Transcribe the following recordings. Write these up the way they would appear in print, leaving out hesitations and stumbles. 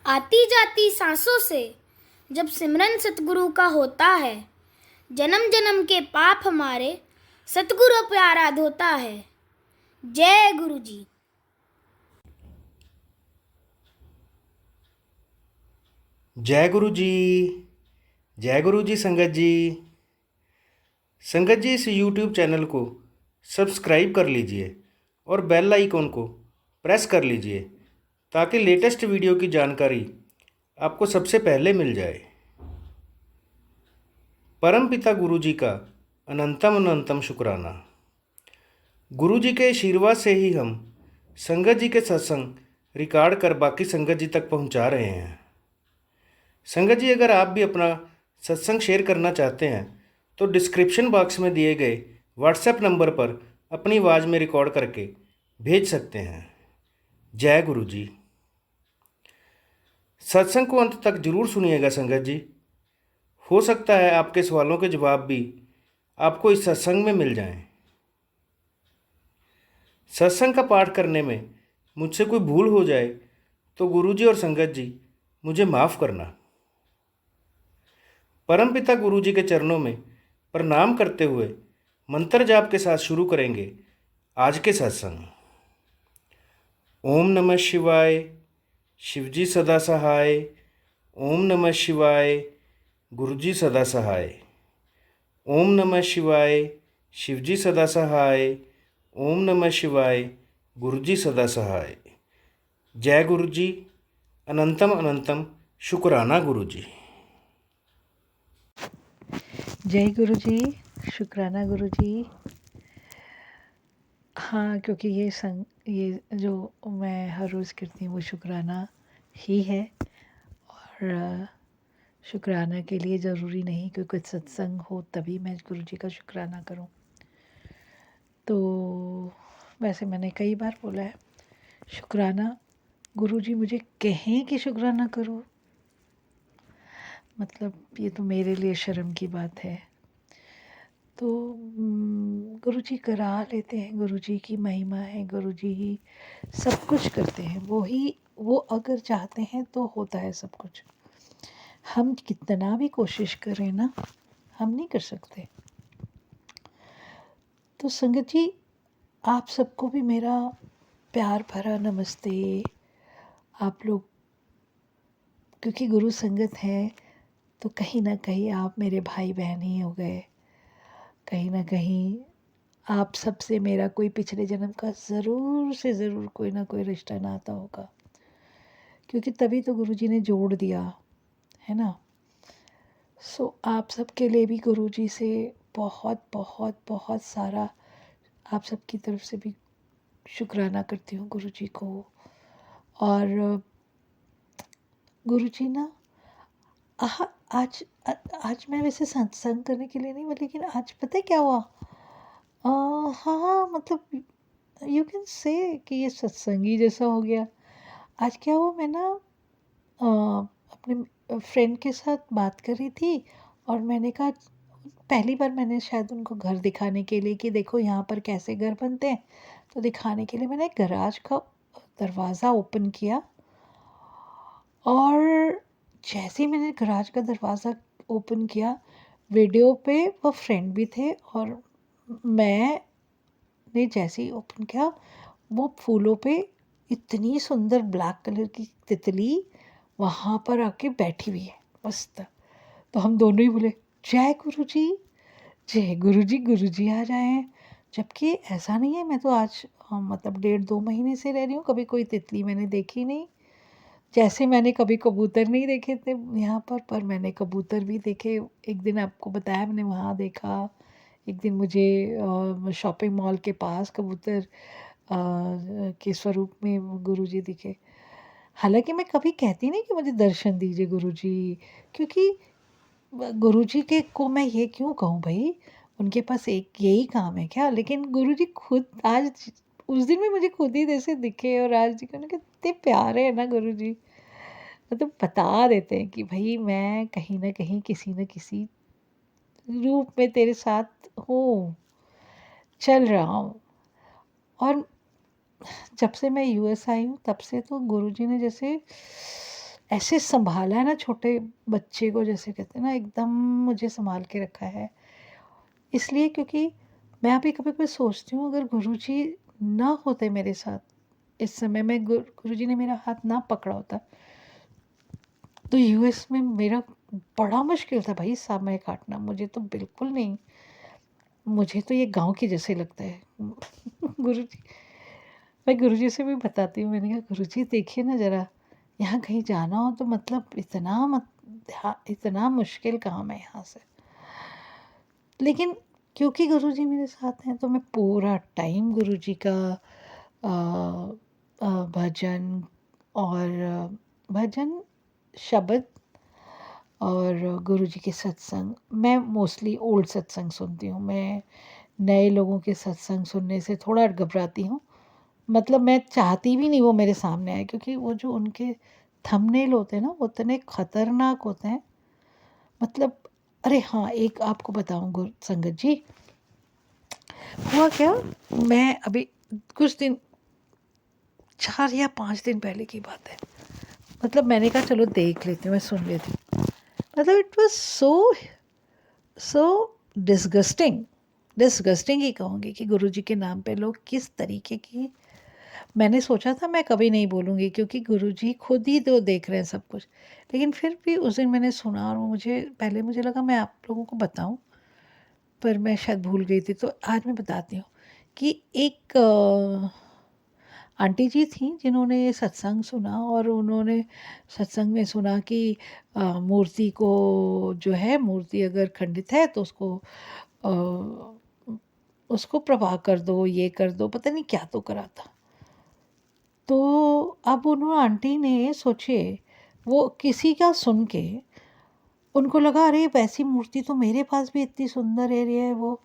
आती जाती सांसों से जब सिमरन सतगुरु का होता है, जन्म जन्म के पाप हमारे सतगुरु प्यारा धोता है। जय गुरु जी। जय गुरु जी। जय गुरु जी। संगत जी इस YouTube चैनल को सब्सक्राइब कर लीजिए और बेल आइकॉन को प्रेस कर लीजिए ताकि लेटेस्ट वीडियो की जानकारी आपको सबसे पहले मिल जाए। परम पिता गुरु जी का अनंतम अनंतम शुक्राना। गुरु जी के आशीर्वाद से ही हम संगत जी के सत्संग रिकॉर्ड कर बाकी संगत जी तक पहुंचा रहे हैं। संगत जी, अगर आप भी अपना सत्संग शेयर करना चाहते हैं तो डिस्क्रिप्शन बॉक्स में दिए गए व्हाट्सएप नंबर पर अपनी आवाज़ में रिकॉर्ड करके भेज सकते हैं। जय गुरु जी। सत्संग को अंत तक जरूर सुनिएगा संगत जी। हो सकता है आपके सवालों के जवाब भी आपको इस सत्संग में मिल जाएं। सत्संग का पाठ करने में मुझसे कोई भूल हो जाए तो गुरु जी और संगत जी मुझे माफ़ करना। परमपिता गुरु जी के चरणों में प्रणाम करते हुए मंत्र जाप के साथ शुरू करेंगे आज के सत्संग। ओम नमः शिवाय। शिवजी सदा सहाय। ओम नमः शिवाय। गुरुजी सदा सहाय। ओम नमः शिवाय। शिवजी सदा सहाय। ओम नमः शिवाय। गुरुजी सदा सहाय। जय गुरु जी। अनंतम अनंतम शुक्राना गुरु जी। जय गुरु जी। शुक्राना गुरु जी। हाँ, क्योंकि ये जो मैं हर रोज़ करती हूँ वो शुक्राना ही है। और शुक्राना के लिए ज़रूरी नहीं कि कुछ सत्संग हो तभी मैं गुरु जी का शुक्राना करूँ। तो वैसे मैंने कई बार बोला है शुक्राना, गुरु जी मुझे कहें कि शुक्राना करो, मतलब ये तो मेरे लिए शर्म की बात है। तो गुरु जी करा लेते हैं, गुरु जी की महिमा है, गुरु जी ही सब कुछ करते हैं। वो अगर चाहते हैं तो होता है सब कुछ। हम कितना भी कोशिश करें ना, हम नहीं कर सकते। तो संगत जी, आप सबको भी मेरा प्यार भरा नमस्ते। आप लोग क्योंकि गुरु संगत है तो कहीं ना कहीं आप मेरे भाई बहन ही हो गए। कहीं ना कहीं आप सबसे मेरा कोई पिछले जन्म का ज़रूर से ज़रूर कोई ना कोई रिश्ता नाता होगा, क्योंकि तभी तो गुरुजी ने जोड़ दिया है ना। सो आप सबके लिए भी गुरुजी से बहुत बहुत बहुत सारा आप सबकी तरफ से भी शुक्राना करती हूँ गुरुजी को। और गुरुजी ना आज आज मैं वैसे सत्संग करने के लिए नहीं, लेकिन आज पता है क्या हुआ। हाँ, मतलब यू कैन से कि ये सत्संगी जैसा हो गया। आज क्या हुआ, मैं ना अपने फ्रेंड के साथ बात कर रही थी और मैंने कहा, पहली बार मैंने शायद उनको घर दिखाने के लिए कि देखो यहाँ पर कैसे घर बनते हैं, तो दिखाने के लिए मैंने गैराज का दरवाज़ा ओपन किया। और जैसे ही मैंने गैराज का दरवाज़ा ओपन किया, वीडियो पे वो फ्रेंड भी थे और मैंने जैसे ही ओपन किया, वो फूलों पे इतनी सुंदर ब्लैक कलर की तितली वहाँ पर आके बैठी हुई है मस्त। तो हम दोनों ही बोले जय गुरु जी, जय गुरु जी, गुरु जी आ जाए हैं। जबकि ऐसा नहीं है, मैं तो आज मतलब 1.5-2 महीने से रह रही हूँ, कभी कोई तितली मैंने देखी नहीं। जैसे मैंने कभी कबूतर नहीं देखे थे यहाँ पर मैंने कबूतर भी देखे। एक दिन आपको बताया मैंने वहाँ देखा, एक दिन मुझे शॉपिंग मॉल के पास कबूतर के स्वरूप में गुरुजी दिखे। हालांकि मैं कभी कहती नहीं कि मुझे दर्शन दीजिए गुरुजी, क्योंकि गुरुजी के को मैं ये क्यों कहूँ भाई, उनके पास एक यही काम है क्या। लेकिन गुरुजी खुद आज उस दिन भी मुझे खुद ही जैसे दिखे, और आज कितने प्यारे है ना गुरुजी। मतलब बता देते हैं कि भाई मैं कहीं ना कहीं किसी न किसी रूप में तेरे साथ हूँ, चल रहा हूँ। और जब से मैं यूएस आई हूँ तब से तो गुरुजी ने जैसे ऐसे संभाला है ना छोटे बच्चे को, जैसे कहते हैं ना, एकदम मुझे संभाल के रखा है। इसलिए क्योंकि मैं अभी कभी कभी सोचती हूँ, अगर गुरुजी ना होते मेरे साथ इस समय में, गुरुजी ने मेरा हाथ ना पकड़ा होता, तो यूएस में मेरा बड़ा मुश्किल था भाई समय काटना। मुझे तो बिल्कुल नहीं, मुझे तो ये गांव के जैसे लगता है। गुरुजी, मैं गुरुजी से भी बताती हूँ, मैंने कहा गुरुजी देखिए ना ज़रा, यहाँ कहीं जाना हो तो मतलब इतना मुश्किल काम है यहाँ से। लेकिन क्योंकि गुरुजी मेरे साथ हैं तो मैं पूरा टाइम गुरुजी का अ, भजन और भजन, शब्द और गुरुजी के सत्संग, मैं मोस्टली ओल्ड सत्संग सुनती हूँ। मैं नए लोगों के सत्संग सुनने से थोड़ा घबराती हूँ। मतलब मैं चाहती भी नहीं वो मेरे सामने आए, क्योंकि वो जो उनके थंबनेल होते हैं ना, वो इतने खतरनाक होते हैं। मतलब अरे हाँ, एक आपको बताऊँ गुरु संगत जी, हुआ क्या, मैं अभी कुछ दिन, 4 या 5 दिन पहले की बात है। मतलब मैंने कहा चलो देख लेती हूँ, मैं सुन लेती हूँ। मतलब इट वाज सो डिस्गस्टिंग ही कहूँगी कि गुरुजी के नाम पे लोग किस तरीके की। मैंने सोचा था मैं कभी नहीं बोलूँगी, क्योंकि गुरुजी खुद ही तो देख रहे हैं सब कुछ। लेकिन फिर भी उस दिन मैंने सुना, और मुझे लगा मैं आप लोगों को बताऊँ, पर मैं शायद भूल गई थी, तो आज मैं बताती हूँ कि एक आंटी जी थी जिन्होंने ये सत्संग सुना, और उन्होंने सत्संग में सुना कि मूर्ति को जो है, मूर्ति अगर खंडित है तो उसको प्रवाह कर दो, ये कर दो, पता नहीं क्या तो करा था। तो अब उन्होंने, आंटी ने सोचे, वो किसी का सुन के उनको लगा अरे वैसी मूर्ति तो मेरे पास भी इतनी सुंदर है, ये है वो।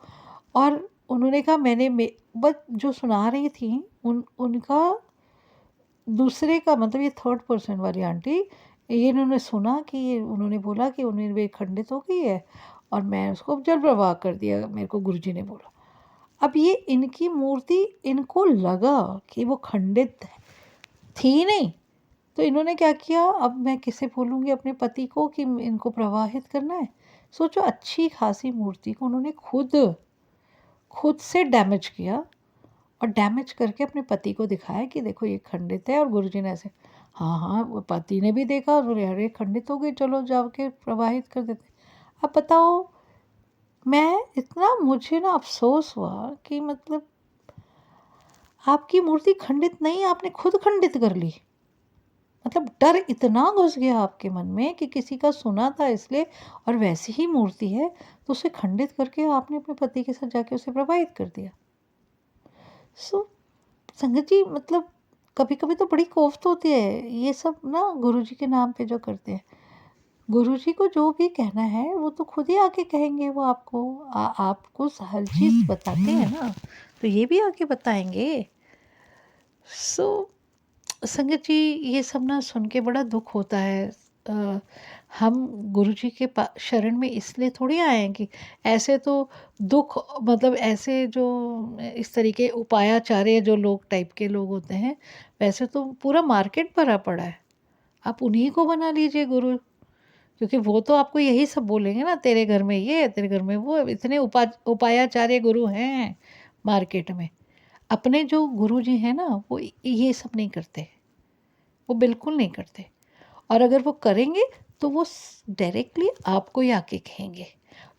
और उन्होंने कहा बस जो सुना रही थी उनका दूसरे का, मतलब ये थर्ड पर्सन वाली आंटी, ये इन्होंने सुना कि ये, उन्होंने बोला कि उन्हें वे खंडित हो गई है, और मैं उसको जल प्रवाह कर दिया, मेरे को गुरुजी ने बोला। अब ये इनकी मूर्ति, इनको लगा कि वो खंडित थी नहीं, तो इन्होंने क्या किया, अब मैं किसे बोलूँगी अपने पति को कि इनको प्रवाहित करना है। सोचो, अच्छी खासी मूर्ति को उन्होंने खुद से डैमेज किया, और डैमेज करके अपने पति को दिखाया कि देखो ये खंडित है। और गुरुजी ने ऐसे, हाँ हाँ, वो पति ने भी देखा और बोले अरे खंडित हो गई, चलो जाके प्रवाहित कर देते। अब बताओ, मुझे ना अफसोस हुआ कि मतलब आपकी मूर्ति खंडित नहीं, आपने खुद खंडित कर ली। मतलब डर इतना घुस गया आपके मन में कि किसी का सुना था इसलिए, और वैसी ही मूर्ति है तो उसे खंडित करके आपने अपने पति के साथ जाके उसे प्रवाहित कर दिया। सो संगत जी, मतलब कभी कभी तो बड़ी कोफ्त होती है ये सब ना, गुरुजी के नाम पे जो करते हैं। गुरुजी को जो भी कहना है वो तो खुद ही आके कहेंगे, वो आपको हर चीज़ बताते हैं ना, तो ये भी आके बताएंगे। सो संगत जी, ये सब ना सुन के बड़ा दुख होता है। अ, हम गुरुजी के शरण में इसलिए थोड़ी आए हैं कि ऐसे तो दुख, मतलब ऐसे जो इस तरीके उपायाचार्य जो लोग टाइप के लोग होते हैं, वैसे तो पूरा मार्केट भरा पड़ा है। आप उन्हीं को बना लीजिए गुरु, क्योंकि वो तो आपको यही सब बोलेंगे ना, तेरे घर में ये है, तेरे घर में वो है। इतने उपायाचार्य गुरु हैं मार्केट में। अपने जो गुरु जी हैं ना, वो ये सब नहीं करते, वो बिल्कुल नहीं करते। और अगर वो करेंगे तो वो डायरेक्टली आपको ही आके कहेंगे,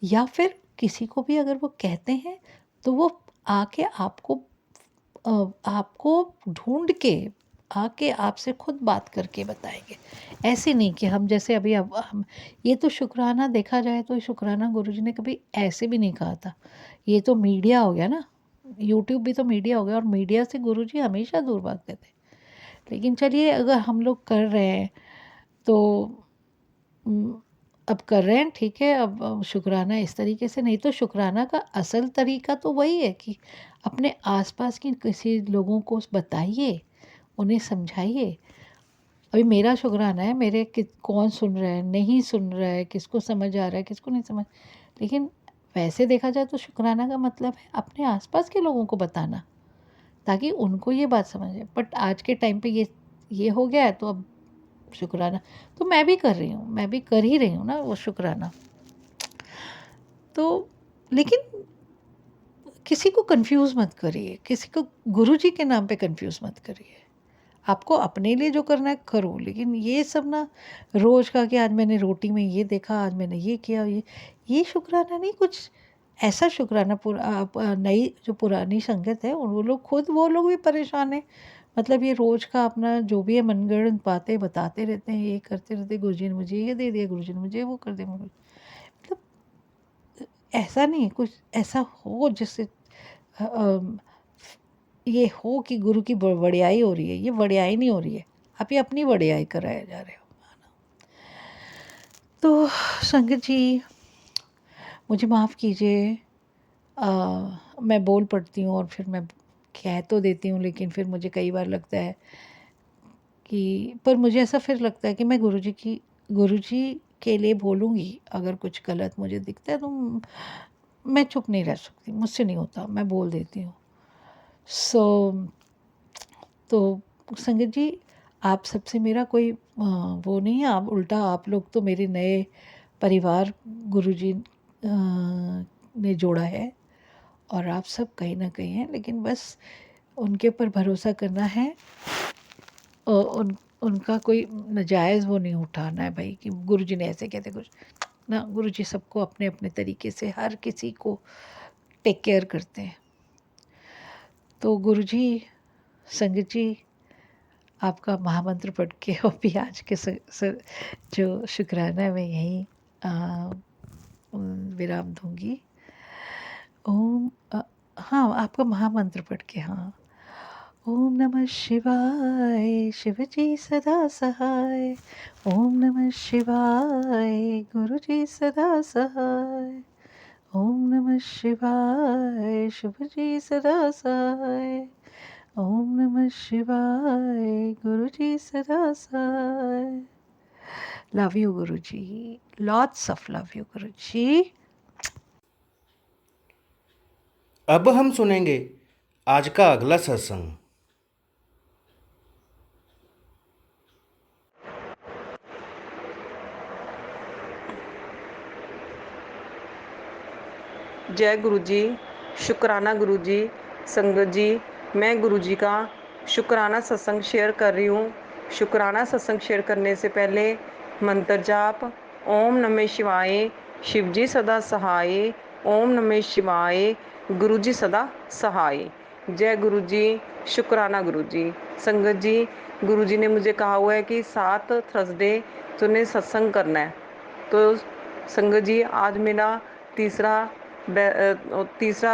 या फिर किसी को भी अगर वो कहते हैं तो वो आके आपको ढूंढ के आके आपसे खुद बात करके बताएंगे। ऐसे नहीं कि हम जैसे अभी, अब हम, ये तो शुक्राना, देखा जाए तो शुक्राना गुरुजी ने कभी ऐसे भी नहीं कहा था। ये तो मीडिया हो गया ना, यूट्यूब भी तो मीडिया हो गया, और मीडिया से गुरुजी हमेशा दूर भागते थे। लेकिन चलिए, अगर हम लोग कर रहे हैं तो अब कर रहे हैं, ठीक है। अब शुक्राना इस तरीके से नहीं, तो शुक्राना का असल तरीका तो वही है कि अपने आसपास की किसी लोगों को बताइए, उन्हें समझाइए। अभी मेरा शुक्राना है, मेरे कौन सुन रहा है, नहीं सुन रहा है, किसको समझ आ रहा है, किसको नहीं समझ। लेकिन वैसे देखा जाए तो शुक्राना का मतलब है अपने आसपास के लोगों को बताना, ताकि उनको ये बात समझे। बट आज के टाइम पे ये हो गया है, तो अब शुक्राना तो मैं भी कर रही हूँ, मैं भी कर ही रही हूँ ना वो शुक्राना। तो लेकिन किसी को कंफ्यूज मत करिए, किसी को गुरु जी के नाम पे कंफ्यूज मत करिए। आपको अपने लिए जो करना है करो, लेकिन ये सब ना रोज का कि आज मैंने रोटी में ये देखा, आज मैंने ये किया, ये शुक्राना नहीं। कुछ ऐसा शुक्राना नई जो पुरानी संगत है वो लोग खुद वो लोग भी परेशान है। मतलब ये रोज का अपना जो भी है मनगढ़ंत बातें बताते रहते हैं, ये करते रहते, गुरु जी ने मुझे ये दे दिया, गुरु जी ने मुझे वो कर दिया। मतलब ऐसा नहीं, कुछ ऐसा हो जिससे ये हो कि गुरु की वडियाई हो रही है। ये वडियाई नहीं हो रही है, आप ये अपनी वडियाई कराए जा रहे हो। तो संगत जी मुझे माफ़ कीजिए, मैं बोल पड़ती हूँ और फिर मैं कह तो देती हूँ, लेकिन फिर मुझे कई बार लगता है कि पर मुझे ऐसा फिर लगता है कि मैं गुरु जी के लिए बोलूँगी। अगर कुछ गलत मुझे दिखता है तो मैं चुप नहीं रह सकती, मुझसे नहीं होता, मैं बोल देती हूँ। तो संगत जी आप सबसे मेरा कोई वो नहीं है, आप उल्टा आप लोग तो मेरे नए परिवार गुरुजी ने जोड़ा है और आप सब कहीं ना कहीं हैं, लेकिन बस उनके ऊपर भरोसा करना है। उनका कोई नाजायज़ वो नहीं उठाना है भाई कि गुरुजी ने ऐसे कहते कुछ ना। गुरुजी सबको अपने अपने तरीके से हर किसी को टेक केयर करते हैं। तो गुरुजी संगत जी आपका महामंत्र पढ़ के और भी आज के जो शुक्राना है मैं यहीं विराम दूंगी। ओम हाँ आपका महामंत्र पढ़ के, हाँ। ओम नमः शिवाय शिव जी सदा सहाय। ओम नमः शिवाय गुरु जी सदा सहाय। ओम नमः शिवाय शिव जी सदा सहाय। ओम नमः शिवाय गुरु जी सदा सहाय। Love you Guru ji, lots of love you गुरु जी। अब हम सुनेंगे आज का अगला सत्संग। जय गुरु जी, शुक्राना गुरु जी। संगत जी मैं गुरु जी का शुक्राना सत्संग शेयर कर रही हूँ। शुक्राना सत्संग शेयर करने से पहले मंत्र जाप ओम नमः शिवाय शिव जी सदा सहाय। ओम नमः शिवाय गुरु जी सदा सहाय। जय गुरु जी, शुक्राना गुरु जी। संगत जी गुरु जी ने मुझे कहा हुआ है कि 7 थर्सडे तूने सत्संग करना है। तो संगत जी आज मेरा तीसरा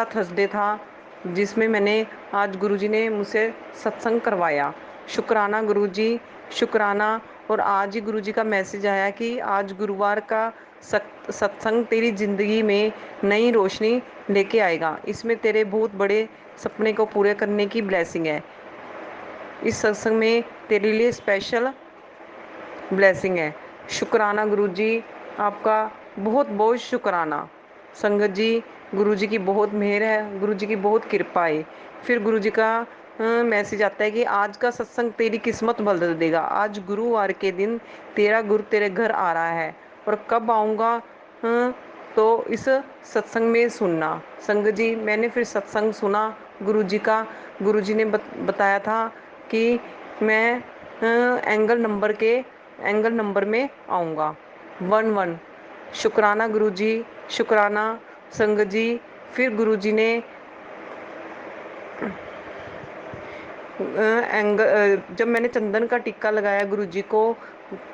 थर्सडे था जिसमें मैंने आज गुरुजी ने मुझसे सत्संग करवाया। शुक्राना गुरुजी, शुक्राना। और आज ही गुरुजी का मैसेज आया कि आज गुरुवार का सत्संग तेरी ज़िंदगी में नई रोशनी लेके आएगा। इसमें तेरे बहुत बड़े सपने को पूरे करने की ब्लेसिंग है। इस सत्संग में तेरे लिए स्पेशल ब्लेसिंग है। शुक्राना गुरुजी, आपका बहुत बहुत शुक्राना। संगत जी गुरुजी की बहुत मेहर है, गुरुजी की बहुत कृपा है। फिर गुरुजी का मैसेज आता है कि आज का सत्संग तेरी किस्मत बदल देगा। आज गुरुवार के दिन तेरा गुरु तेरे घर आ रहा है। और कब आऊँगा तो इस सत्संग में सुनना। संगत जी मैंने फिर सत्संग सुना गुरुजी का। गुरुजी ने बताया था कि मैं एंगल नंबर में आऊँगा 11। शुक्राना गुरुजी, शुक्राना। संगत जी फिर गुरुजी ने जब मैंने चंदन का टिक्का लगाया गुरुजी को,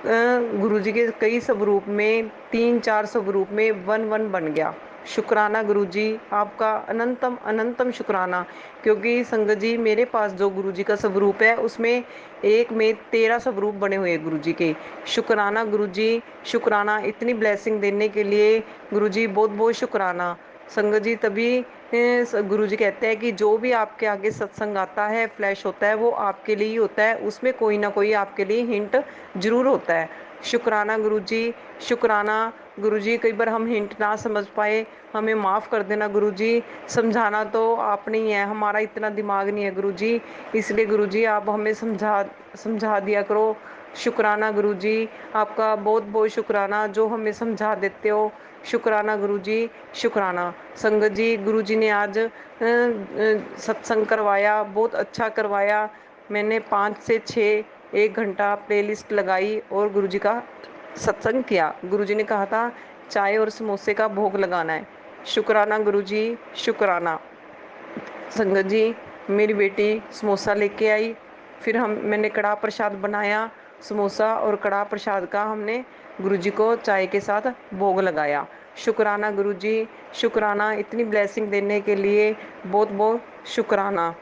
गुरुजी के कई स्वरूप में 3-4 स्वरूप में 11 बन गया। शुक्राना गुरुजी, आपका अनंतम अनंतम शुक्राना। क्योंकि संगत जी मेरे पास जो गुरुजी का स्वरूप है उसमें एक में 13 स्वरूप बने हुए गुरुजी के। शुक्राना गुरुजी, शुक्राना। इतनी ब्लेसिंग देने के लिए गुरुजी बहुत बहुत शुक्राना। संगत जी तभी गुरुजी कहते हैं कि जो भी आपके आगे सत्संग आता है, फ्लैश होता है, वो आपके लिए ही होता है। उसमें कोई ना कोई आपके लिए हिंट जरूर होता है। शुक्राना गुरुजी, शुक्राना। गुरुजी कई बार हम हिंट ना समझ पाए, हमें माफ़ कर देना गुरुजी। समझाना तो आपने ही है, हमारा इतना दिमाग नहीं है गुरुजी। इसलिए गुरुजी आप हमें समझा दिया करो। शुक्राना गुरुजी, आपका बहुत बहुत शुक्राना जो हमें समझा देते हो। शुक्राना गुरुजी, शुक्राना। संगत जी, गुरुजी ने आज सत्संग करवाया, बहुत अच्छा करवाया। मैंने 5 से 6 1 घंटा प्लेलिस्ट लगाई और गुरुजी का सत्संग किया। गुरुजी ने कहा था चाय और समोसे का भोग लगाना है। शुक्राना गुरुजी, शुक्राना। संगत जी, मेरी बेटी समोसा लेके आई, फिर मैंने कड़ाह प्रसाद बनाया। समोसा और कड़ाह प्रसाद का हमने गुरुजी को चाय के साथ भोग लगाया। शुक्राना गुरुजी, शुक्राना, इतनी ब्लेसिंग देने के लिए बहुत बहुत शुक्राना।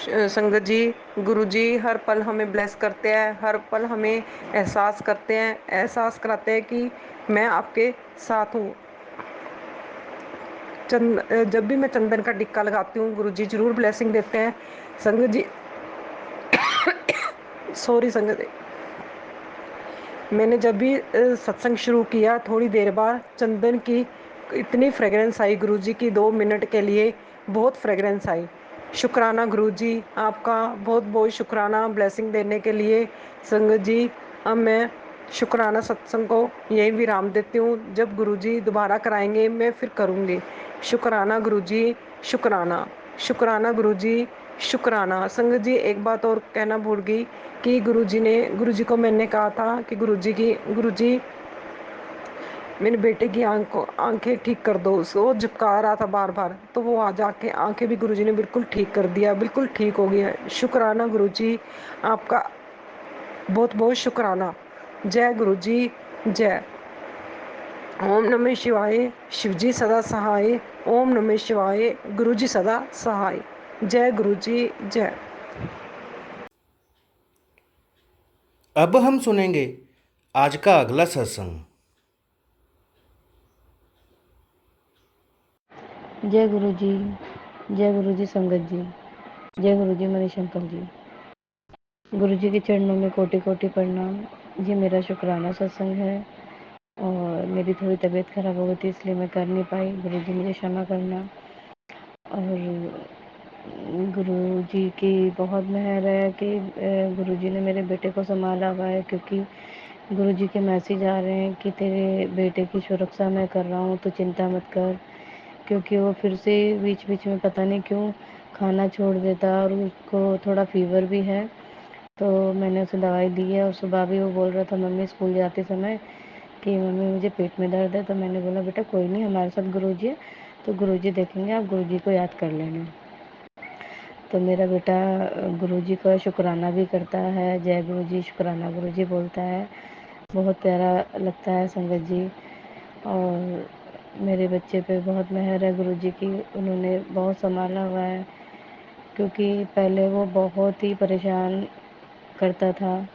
संगत जी, गुरुजी हर पल हमें ब्लेस करते हैं, हर पल हमें एहसास करते हैं, एहसास कराते हैं कि मैं आपके साथ हूँ। जब भी मैं चंदन का टिक्का लगाती हूँ, गुरुजी जरूर ब्लेसिंग देते हैं। संगत जी, सॉरी संगत जी, मैंने जब भी सत्संग शुरू किया, थोड़ी देर बाद चंदन की इतनी फ्रेगरेंस आई गुरुजी की, 2 मिनट के लिए बहुत फ्रेगरेंस आई। शुक्राना गुरुजी, आपका बहुत बहुत शुक्राना ब्लेसिंग देने के लिए। संगत जी, अब मैं शुक्राना सत्संग को यही विराम देती हूँ। जब गुरुजी दोबारा कराएंगे मैं फिर करूँगी। शुक्राना गुरुजी, शुक्राना। शुक्राना गुरुजी, शुक्राना। संगत जी, एक बात और कहना भूल गई कि गुरुजी को मैंने कहा था कि गुरुजी मेरे बेटे की आंखें ठीक कर दो। उसको झपका रहा था बार बार, तो वो आज आके आंखें भी गुरुजी ने बिल्कुल ठीक कर दिया, बिल्कुल ठीक हो गया। शुक्राना गुरुजी, आपका बहुत बहुत शुक्राना। जय गुरुजी, जय। ओम नमः शिवाय, शिवजी सदा सहाय। ओम नमः शिवाय, गुरुजी सदा सहाय। जय गुरुजी, जय। अब हम सुनेंगे आज का अगला सत्संग। जय गुरु जी, जय गुरु जी संगत जी, जय गुरु जी मणिशंकर जी। गुरु जी के चरणों में कोटि कोटि प्रणाम। ये मेरा शुक्राना सत्संग है और मेरी थोड़ी तबीयत खराब हो गई थी इसलिए मैं कर नहीं पाई। गुरु जी मुझे क्षमा करना। और गुरु जी की बहुत मेहर है कि गुरु जी ने मेरे बेटे को संभाला हुआ है, क्योंकि गुरु जी के मैसेज आ रहे हैं कि तेरे बेटे की सुरक्षा मैं कर रहा हूँ, तो चिंता मत कर। क्योंकि वो फिर से बीच बीच में पता नहीं क्यों खाना छोड़ देता, और उसको थोड़ा फीवर भी है। तो मैंने उसे दवाई दी है, और सुबह भी वो बोल रहा था मम्मी स्कूल जाते समय कि मम्मी मुझे पेट में दर्द है। तो मैंने बोला बेटा कोई नहीं, हमारे साथ गुरुजी है, तो गुरुजी देखेंगे, आप गुरुजी को याद कर लेना। तो मेरा बेटा गुरुजी का शुक्राना भी करता है, जय गुरुजी, शुक्राना गुरुजी बोलता है। बहुत प्यारा लगता है संगत जी। और मेरे बच्चे पे बहुत मेहर है गुरुजी की, उन्होंने बहुत संभाला हुआ है। क्योंकि पहले वो बहुत ही परेशान करता था,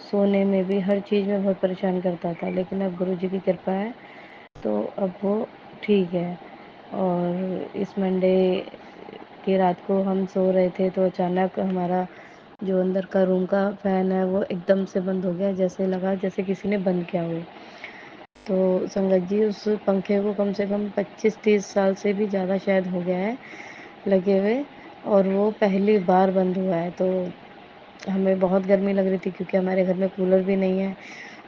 सोने में भी, हर चीज़ में बहुत परेशान करता था, लेकिन अब गुरुजी की कृपा है तो अब वो ठीक है। और इस मंडे की रात को हम सो रहे थे तो अचानक हमारा जो अंदर का रूम का फ़ैन है वो एकदम से बंद हो गया, जैसे लगा जैसे किसी ने बंद किया हो। तो संगत जी, उस पंखे को कम से कम 25-30 साल से भी ज़्यादा शायद हो गया है लगे हुए, और वो पहली बार बंद हुआ है। तो हमें बहुत गर्मी लग रही थी, क्योंकि हमारे घर में कूलर भी नहीं है,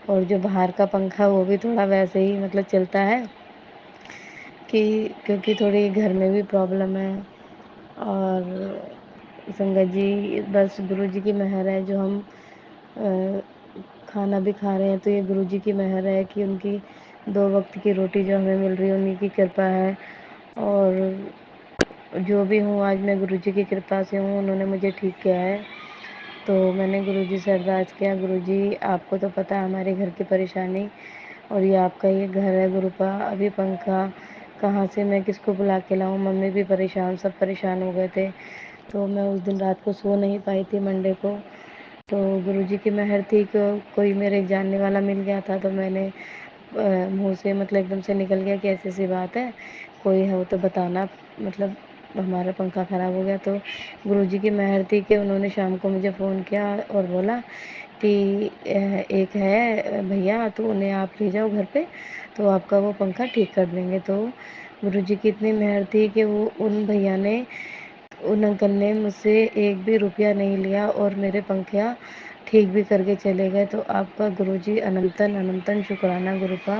और जो बाहर का पंखा वो भी थोड़ा वैसे ही मतलब चलता है कि क्योंकि थोड़ी घर में भी प्रॉब्लम है। और संगत जी, बस गुरुजी की मेहर है, जो हम अ, खाना भी खा रहे हैं तो ये गुरुजी की मेहर है कि उनकी 2 वक्त की रोटी जो हमें मिल रही है उन्हीं की कृपा है। और जो भी हूँ आज मैं गुरुजी की कृपा से हूँ, उन्होंने मुझे ठीक किया है। तो मैंने गुरुजी से अरदास किया, गुरुजी आपको तो पता है हमारे घर की परेशानी, और ये आपका ये घर है गुरुपा, अभी पंखा कहाँ से मैं किसको बुला के लाऊं, मम्मी भी परेशान, सब परेशान हो गए थे। तो मैं उस दिन रात को सो नहीं पाई थी मंडे को। तो गुरुजी की मेहर थी कि कोई मेरे एक जानने वाला मिल गया था, तो मैंने मुँह से मतलब एकदम से निकल गया कि ऐसी-ऐसी बात है, कोई हो तो बताना, मतलब हमारा पंखा ख़राब हो गया। तो गुरुजी की मेहर थी कि उन्होंने शाम को मुझे फ़ोन किया और बोला कि एक है भैया, तो उन्हें आप ले जाओ घर पे, तो आपका वो पंखा ठीक कर देंगे। तो गुरुजी की इतनी मेहर थी कि वो उन भैया ने उन अंकल ने मुझसे एक भी रुपया नहीं लिया और मेरे पंखिया ठीक भी करके चले गए। तो आपका गुरुजी अनंतन अनंतन शुक्राना गुरु का।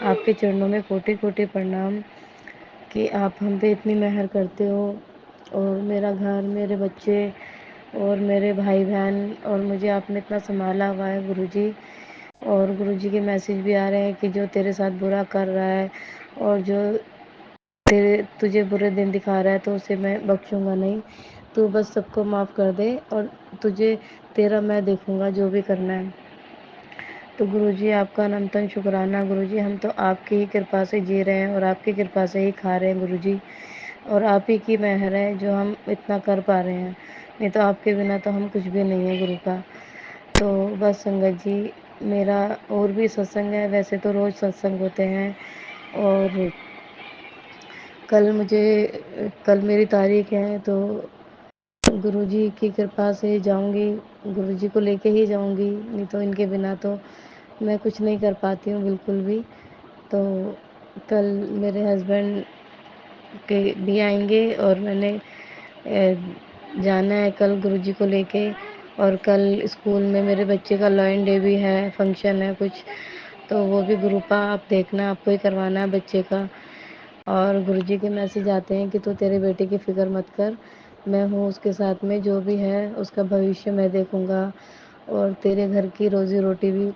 आपके चरणों में कोटि कोटि प्रणाम कि आप हम पे इतनी मेहर करते हो, और मेरा घर, मेरे बच्चे और मेरे भाई बहन, और मुझे आपने इतना संभाला हुआ है गुरुजी। और गुरुजी के मैसेज भी आ रहे हैं कि जो तेरे साथ बुरा कर रहा है और जो तेरे तुझे बुरे दिन दिखा रहा है तो उसे मैं बख्शूंगा नहीं। तू बस सबको माफ़ कर दे और तुझे तेरा मैं देखूंगा जो भी करना है। तो गुरुजी आपका अनंतन शुक्राना गुरुजी। हम तो आपकी ही कृपा से जी रहे हैं और आपकी कृपा से ही खा रहे हैं गुरुजी, और आप ही की मेहर है जो हम इतना कर पा रहे हैं, नहीं तो आपके बिना तो हम कुछ भी नहीं है गुरु का। तो बस संगत जी, मेरा और भी सत्संग है, वैसे तो रोज़ सत्संग होते हैं। और कल मेरी तारीख है, तो गुरुजी की कृपा से जाऊंगी, गुरुजी को लेके ही जाऊंगी, नहीं तो इनके बिना तो मैं कुछ नहीं कर पाती हूँ बिल्कुल भी। तो कल मेरे हस्बैंड के भी आएंगे और मैंने जाना है कल गुरुजी को लेके। और कल स्कूल में मेरे बच्चे का लॉयन डे भी है, फंक्शन है कुछ, तो वो भी गुरुपा आप देखना, आपको ही करवाना है बच्चे का। और गुरुजी के मैसेज आते हैं कि तू तेरे बेटे की फ़िक्र मत कर, मैं हूँ उसके साथ में, जो भी है उसका भविष्य मैं देखूँगा, और तेरे घर की रोज़ी रोटी भी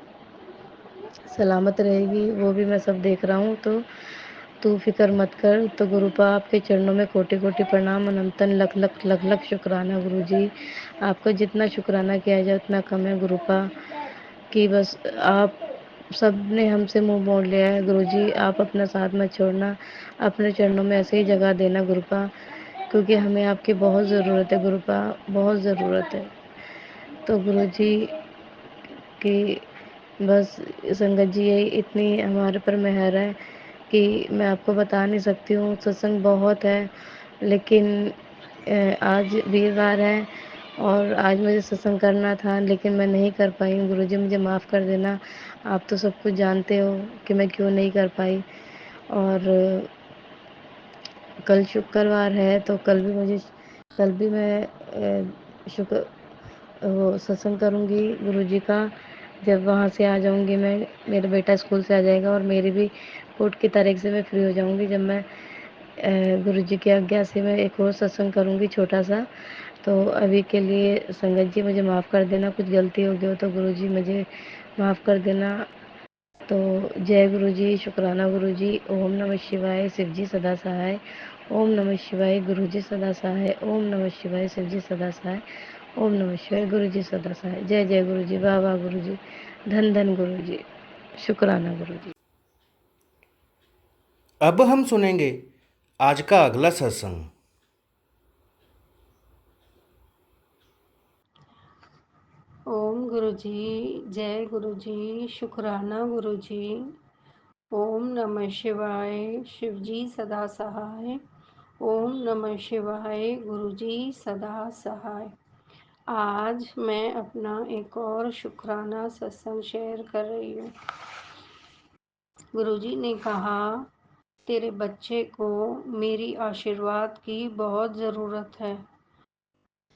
सलामत रहेगी, वो भी मैं सब देख रहा हूँ। तो तू फ़िक्र मत कर। तो गुरुपा आपके चरणों में कोटि कोटि प्रणाम, अनंतन लख लख लख लख शुक्राना गुरुजी। आपका जितना शुक्राना किया जाए उतना कम है गुरुपा, कि बस आप सब ने हमसे मुंह मोड़ लिया है गुरुजी। आप अपना साथ मत छोड़ना, अपने चरणों में ऐसे ही जगह देना गुरुपा, क्योंकि हमें आपकी बहुत ज़रूरत है गुरुपा, बहुत ज़रूरत है। तो गुरुजी की बस संगत जी यही इतनी हमारे पर मेहर है कि मैं आपको बता नहीं सकती हूँ। सत्संग बहुत है, लेकिन आज वीरवार है और आज मुझे सत्संग करना था, लेकिन मैं नहीं कर पाई हूँ। गुरुजी मुझे माफ़ कर देना, आप तो सब कुछ जानते हो कि मैं क्यों नहीं कर पाई। और कल शुक्रवार है, तो कल भी मैं शुक्र वो सत्संग करूँगी गुरुजी का। जब वहाँ से आ जाऊँगी मैं, मेरा बेटा स्कूल से आ जाएगा और मेरी भी कोर्ट की तारीख से मैं फ्री हो जाऊँगी, जब मैं गुरुजी की आज्ञा से मैं एक और सत्संग करूँगी छोटा सा। तो अभी के लिए संगत जी मुझे माफ़ कर देना, कुछ गलती हो गई हो तो गुरुजी मुझे माफ़ कर देना। तो जय गुरुजी, शुक्राना गुरुजी। ओम नमः शिवाय, शिव जी सदा सहाय। ओम नमः शिवाय, गुरुजी सदा सहाय। ओम नमः शिवाय, शिव जी सदा सहाय। ओम नमः शिवाय, गुरुजी सदा सहाय। जय जय गुरुजी, वाह वाह गुरुजी, धन धन गुरुजी, शुक्राना गुरुजी। अब हम सुनेंगे आज का अगला सत्संग। ओम गुरुजी, जय गुरुजी, शुक्राना गुरुजी। ओम नमः शिवाय, शिवजी सदा सहाय। ओम नमः शिवाय, गुरुजी सदा सहाय। आज मैं अपना एक और शुक्राना सत्संग शेयर कर रही हूँ। गुरुजी ने कहा, तेरे बच्चे को मेरी आशीर्वाद की बहुत ज़रूरत है।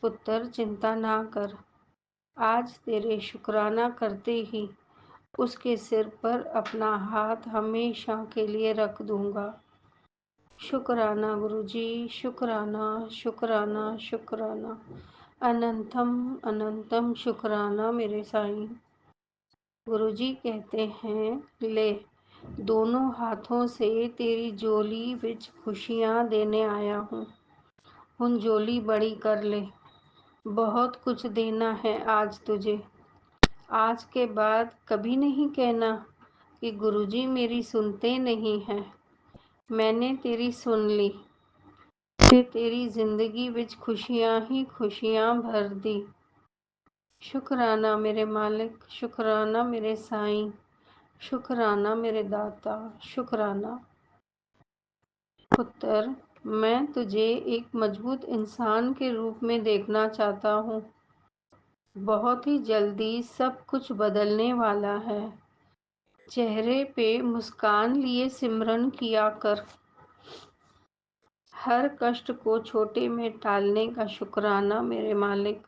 पुत्र चिंता ना कर, आज तेरे शुक्राना करते ही उसके सिर पर अपना हाथ हमेशा के लिए रख दूंगा। शुक्राना गुरुजी, शुक्राना शुक्राना शुक्राना, अनंतम अनंतम शुक्राना मेरे साईं। गुरुजी कहते हैं, ले दोनों हाथों से तेरी झोली विच खुशियाँ देने आया हूँ। हुन झोली बड़ी कर ले, बहुत कुछ देना है आज तुझे। आज के बाद कभी नहीं कहना कि गुरुजी मेरी सुनते नहीं हैं। मैंने तेरी सुन ली ते तेरी जिंदगी विच खुशियाँ ही खुशियाँ भर दी। शुक्राना मेरे मालिक, शुक्राना मेरे साईं, शुक्राना मेरे दाता, शुक्राना। पुत्र, मैं तुझे एक मजबूत इंसान के रूप में देखना चाहता हूँ। बहुत ही जल्दी सब कुछ बदलने वाला है। चेहरे पे मुस्कान लिए सिमरन किया कर। हर कष्ट को छोटे में टालने का शुक्राना मेरे मालिक।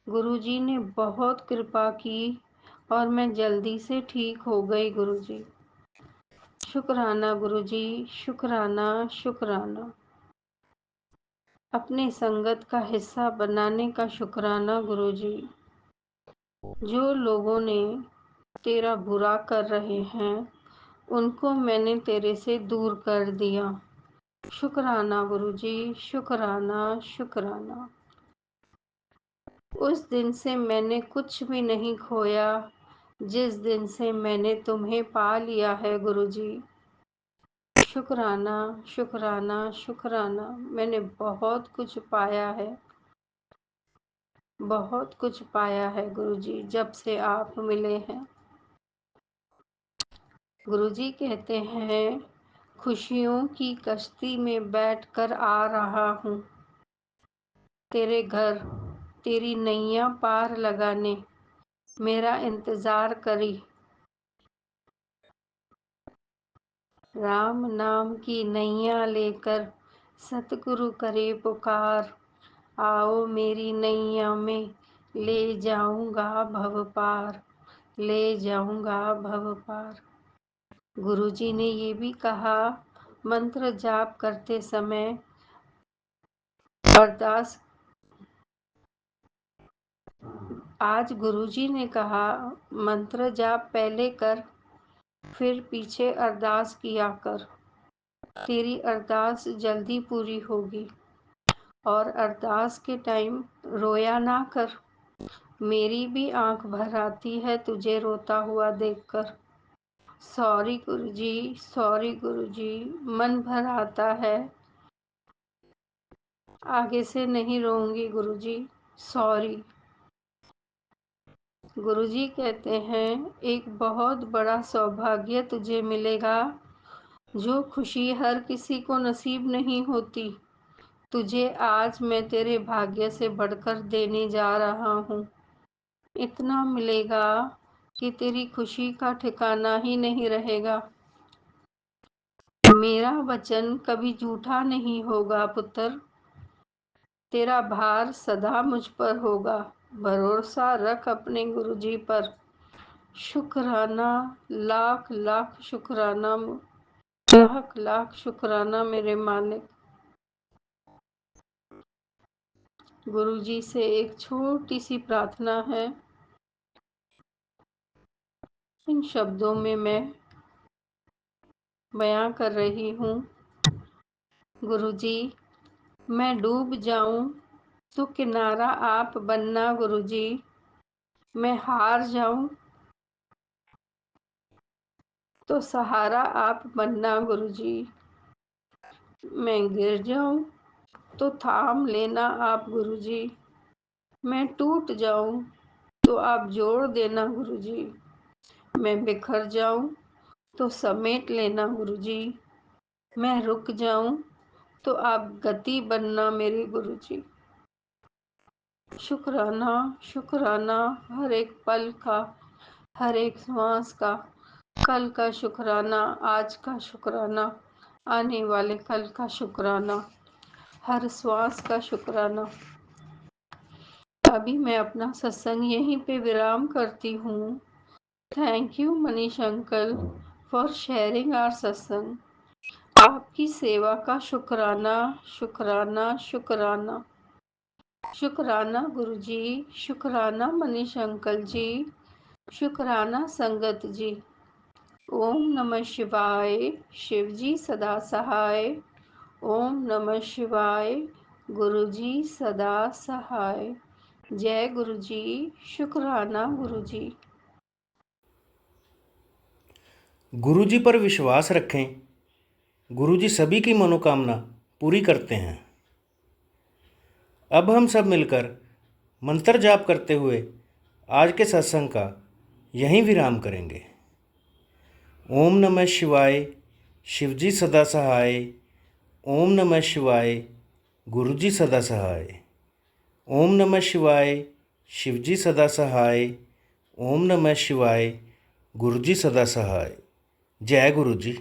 गुरुजी ने बहुत कृपा की और मैं जल्दी से ठीक हो गई गुरुजी। शुक्राना गुरुजी, शुक्राना शुक्राना। अपने संगत का हिस्सा बनाने का शुक्राना गुरुजी। जो लोगों ने तेरा बुरा कर रहे हैं उनको मैंने तेरे से दूर कर दिया। शुक्राना गुरुजी, शुक्राना शुक्राना। उस दिन से मैंने कुछ भी नहीं खोया जिस दिन से मैंने तुम्हें पा लिया है गुरुजी। शुक्राना शुक्राना शुक्राना। मैंने बहुत कुछ पाया है, बहुत कुछ पाया है गुरुजी जब से आप मिले हैं। गुरुजी कहते हैं, खुशियों की कश्ती में बैठकर आ रहा हूँ तेरे घर, तेरी नैया पार लगाने मेरा इंतजार करी। राम नाम की नैया लेकर सतगुरु करे पुकार, आओ मेरी नैया में ले जाऊंगा भव पार, ले जाऊंगा भव पार। गुरुजी ने ये भी कहा, मंत्र जाप करते समय अरदास। आज गुरुजी ने कहा, मंत्र जाप पहले कर फिर पीछे अरदास किया कर, तेरी अरदास जल्दी पूरी होगी। और अरदास के टाइम रोया ना कर, मेरी भी आंख भर आती है तुझे रोता हुआ देखकर। सॉरी गुरुजी, सॉरी गुरुजी, मन भर आता है, आगे से नहीं रोऊंगी गुरुजी, सॉरी। गुरुजी कहते हैं, एक बहुत बड़ा सौभाग्य तुझे मिलेगा, जो खुशी हर किसी को नसीब नहीं होती, तुझे आज मैं तेरे भाग्य से बढ़कर देने जा रहा हूँ। इतना मिलेगा कि तेरी खुशी का ठिकाना ही नहीं रहेगा। मेरा वचन कभी झूठा नहीं होगा पुत्र, तेरा भार सदा मुझ पर होगा। भरोसा रख अपने गुरुजी पर। शुक्राना, लाख लाख शुक्राना, लाख लाख शुक्राना मेरे मालिक। गुरुजी से एक छोटी सी प्रार्थना है, इन शब्दों में मैं बयां कर रही हूँ। गुरुजी, मैं डूब जाऊं तो किनारा आप बनना गुरुजी, मैं हार जाऊं तो सहारा आप बनना गुरुजी, मैं गिर जाऊं तो थाम लेना आप गुरुजी, मैं टूट जाऊं तो आप जोड़ देना गुरुजी, मैं बिखर जाऊं तो समेट लेना गुरुजी, मैं रुक जाऊं तो आप गति बनना मेरे गुरुजी। शुक्राना शुक्राना, हर एक पल का, हर एक श्वास का, कल का शुक्राना, आज का शुक्राना, आने वाले कल का शुक्राना, हर श्वास का शुक्राना। अभी मैं अपना सत्संग यहीं पे विराम करती हूँ। Thank you Manish uncle for sharing our satsang. आपकी सेवा का शुक्राना शुक्राना शुक्राना। शुक्राना गुरुजी, शुक्राना मनीष अंकल जी, शुक्राना संगत जी। ओम नमः शिवाय, शिव जी सदा सहाय। ओम नमः शिवाय, गुरुजी सदा सहाय। जय गुरुजी, शुक्राना गुरुजी। गुरुजी पर विश्वास रखें, गुरुजी सभी की मनोकामना पूरी करते हैं। अब हम सब मिलकर मंत्र जाप करते हुए आज के सत्संग का यहीं विराम करेंगे। ओम नमः शिवाय, शिवजी सदा सहाय। ओम नमः शिवाय, गुरुजी सदा सहाय। ओम नमः शिवाय, शिवजी सदा सहाय। ओम नमः शिवाय, गुरुजी सदा सहाय। जय गुरुजी।